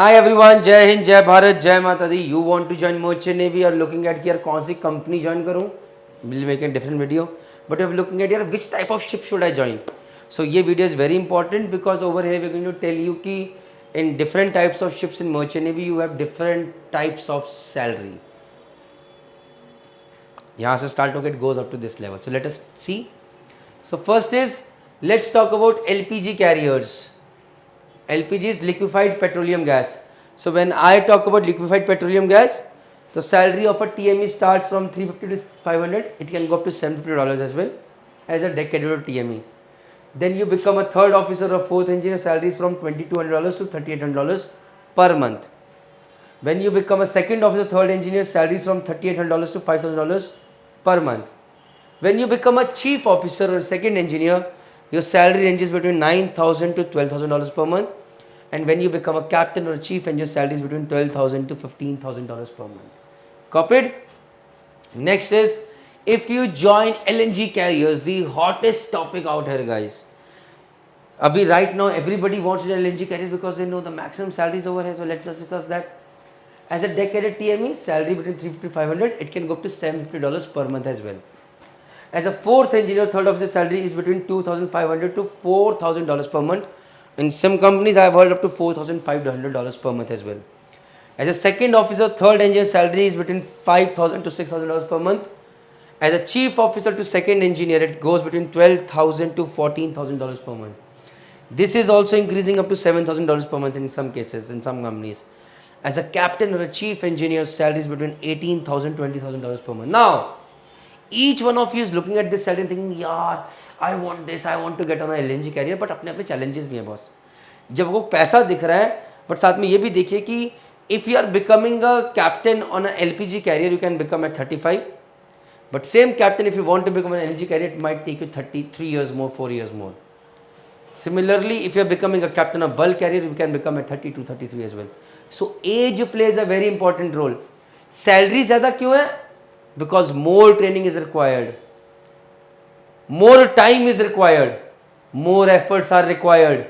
Hi everyone, जय हिंद, जय भारत, जय माता दी. You want to join Merchant Navy or looking at कि यार कौन सी कंपनी ज्वाइन करूँ? We'll make a different video. But you're looking at यार which type of ship should I join? So ये video is very important because over here we're going to tell you कि in different types of ships in Merchant Navy you have different types of salary. यहाँ से start होकर it goes up to this level. So let us see. So first is let's talk about LPG carriers. LPG is liquefied petroleum gas. So when I talk about liquefied petroleum gas, the salary of a TME starts from 350 to 500. It can go up to $750 as well as a deck cadet or TME. Then you become a third officer or fourth engineer. Salary is from $2,200 to $3,800 per month. When you become a second officer, third engineer, salary is from $3,800 to $5,000 per month. When you become a chief officer or second engineer, your salary ranges between $9,000 to $12,000 per month. And when you become a captain or a chief engineer, salary is between $12,000 to $15,000 per month. Copied? Next is, if you join LNG carriers, the hottest topic out here, guys. Abhi right now, everybody wants to join LNG carriers because they know the maximum salaries over here. So let's just discuss that. As a deck cadet TME, salary between 350 to 500. It can go up to $750 per month as well. As a fourth engineer, third officer salary is between $2,500 to $4,000 per month. In some companies, I have heard up to $4,500 per month as well. As a second officer, third engineer salary is between $5,000 to $6,000 per month. As a chief officer to second engineer, it goes between $12,000 to $14,000 per month. This is also increasing up to $7,000 per month in some cases, in some companies. As a captain or a chief engineer, salary is between $18,000 to $20,000 per month. Now, each one of you is looking at this salary and thinking, यार I want this, I want to get on a LNG carrier, but अपने अपने challenges भी हैं boss. जब वो पैसा दिख रहा है, but साथ में ये भी देखिए कि if you are becoming a captain on a LPG carrier, you can become at 35. But same captain, if you want to become an LNG carrier, it might take you 33 years more, 4 years more. Similarly, if you are becoming a captain of bulk carrier, you can become at 32, 33 as well. So age plays a very important role. Salary ज़्यादा क्यों है? Because more training is required, more time is required, more efforts are required,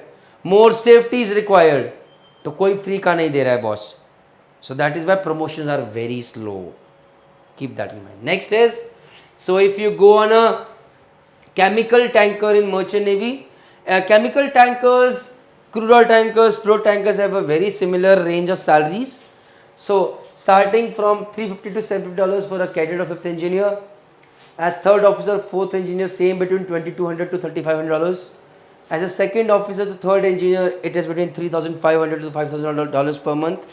more safety is required. तो कोई free का नहीं दे रहा है boss. So that is why promotions are very slow. Keep that in mind. Next is, so if you go on a chemical tanker in Merchant Navy, chemical tankers, crude oil tankers, pro tankers have a very similar range of salaries. So starting from $350 to $750 for a cadet or fifth engineer. As third officer, fourth engineer, same between $2,200 to $3,500. As a second officer to third engineer, it is between $3,500 to $5,000 per month.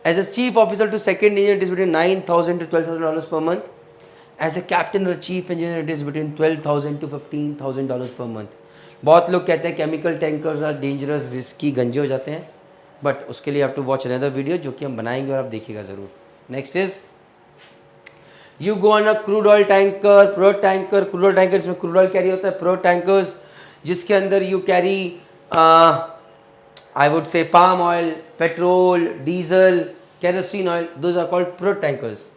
As a chief officer to second engineer, it is between $9,000 to $12,000 per month. As a captain or chief engineer, it is between $12,000 to $15,000 per month. बहुत लोग कहते हैं chemical tankers are dangerous, risky, गंजे हो जाते हैं, but उसके लिए आप टू वॉच अनदर वीडियो जो कि हम बनाएंगे और आप देखिएगा ज़रूर. Next is you go on a crude oil tanker, pro tanker. Crude oil tanker इसमें क्रूड ऑयल कैरी होता है. प्रो टैंकर्स जिसके अंदर you carry I would say palm oil, petrol, diesel, kerosene oil, those are called pro tankers.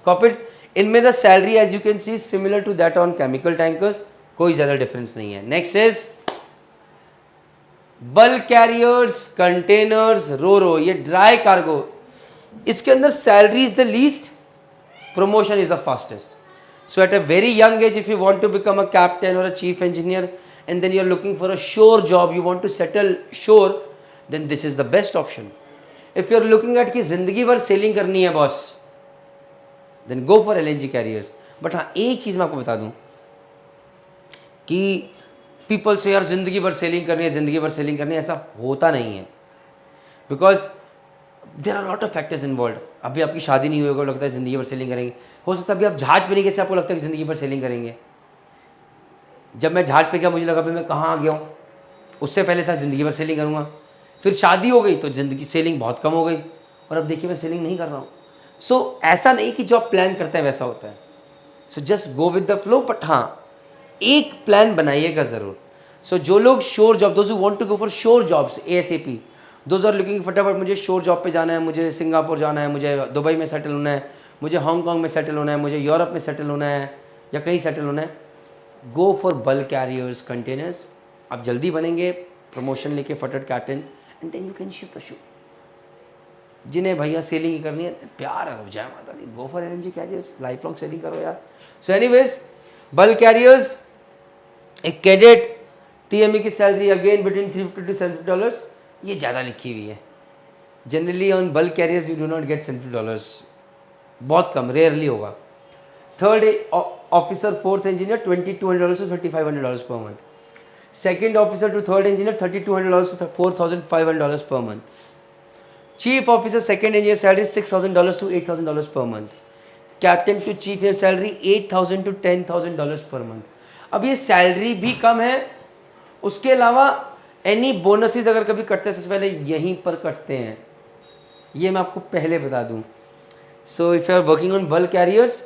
Copied. इनमें the salary as you can see similar to that on chemical tankers, कोई ज़्यादा difference नहीं है. Next is bulk carriers, containers, ro, ये dry cargo. इसके अंदर salary is the least, promotion is the fastest. So at a very young age, if you want to become a captain or a chief engineer and then you are looking for a shore job, you want to settle shore, then this is the best option. If you are looking at कि जिंदगी भर selling करनी है boss, then go for LNG carriers. But हाँ, एक चीज़ मैं आपको बता दूँ कि पीपल से यार ज़िंदगी भर सेलिंग करनी है, ज़िंदगी भर सेलिंग करनी है, ऐसा होता नहीं है. Because there are lot of factors involve. अभी आपकी शादी नहीं हुई होगा, लगता है ज़िंदगी भर सेलिंग करेंगे. हो सकता है अभी आप जहाज पे नहीं गए, आपको लगता है कि ज़िंदगी भर सेलिंग करेंगे. जब मैं जहाज पे गया मुझे लगा भाई मैं कहाँ आ गया हूँ. उससे पहले था ज़िंदगी भर सेलिंग करूँगा. फिर शादी हो गई तो ज़िंदगी सेलिंग बहुत कम हो गई और अब देखिए मैं सेलिंग नहीं कर रहा हूँ. सो ऐसा नहीं कि जो आप प्लान करते हैं वैसा होता है. So just go with the flow. But हाँ, एक प्लान बनाइएगा ज़रूर. सो जो लोग shore job, those who want to go for shore jobs ASAP, those are looking फटाफट मुझे शोर जॉब पे जाना है, मुझे सिंगापुर जाना है, मुझे दुबई में सेटल होना है, मुझे हांगकॉन्ग में सेटल होना है, मुझे यूरोप में सेटल होना है या कहीं सेटल होना है, go for bulk carriers, containers. आप जल्दी बनेंगे, प्रमोशन लेके फटट captain, and then you can ship a ship. जिन्हें भैया सेलिंग ही करनी है, प्यार है, जय माता दी, go for LNG carriers, life long sailing करो यार. सो एनीवेज, बल्क कैरियर्स, एक कैडेट टीएमई की सैलरी अगेन बिटवीन $350 to $750, ये ज़्यादा लिखी हुई है. Generally on bulk carriers you do not gate $750, बहुत कम, रेयरली होगा. Third officer, fourth engineer $2,200 to $3,500 per month. Second officer to third engineer $3,200 to $4,500 per month. Chief officer second engineer salary $6,000 to $8,000 per month. Captain to chief engineer salary $8,000 to $10,000 per month. अब ये salary भी कम है, उसके अलावा any bonuses अगर कभी कटते हैं सबसे पहले यहीं पर कटते हैं, ये मैं आपको पहले बता दूं. So if you are working on bulk carriers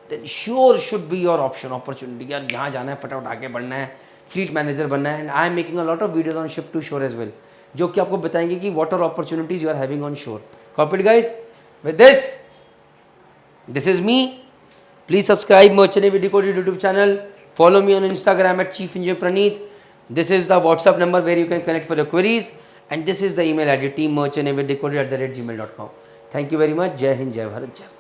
then sure should be your option, opportunity. यार यहाँ जाना है, फटाफट आगे बढ़ना है, फ्लीट मैनेजर बनना है. And I am making a lot of videos on ship to shore as well, जो कि आपको बताएंगे कि what are opportunities you are having on shore. Copied guys. With this is me. Please subscribe Merchant Navy Decoded YouTube channel. Follow me on Instagram at Chief Engineer Praneeth. This is the WhatsApp number where you can connect for your queries, and this is the email ID teammerchantnavydecoded@gmail.com. Thank you very much. Jai Hind, Jai Bharat, Jai.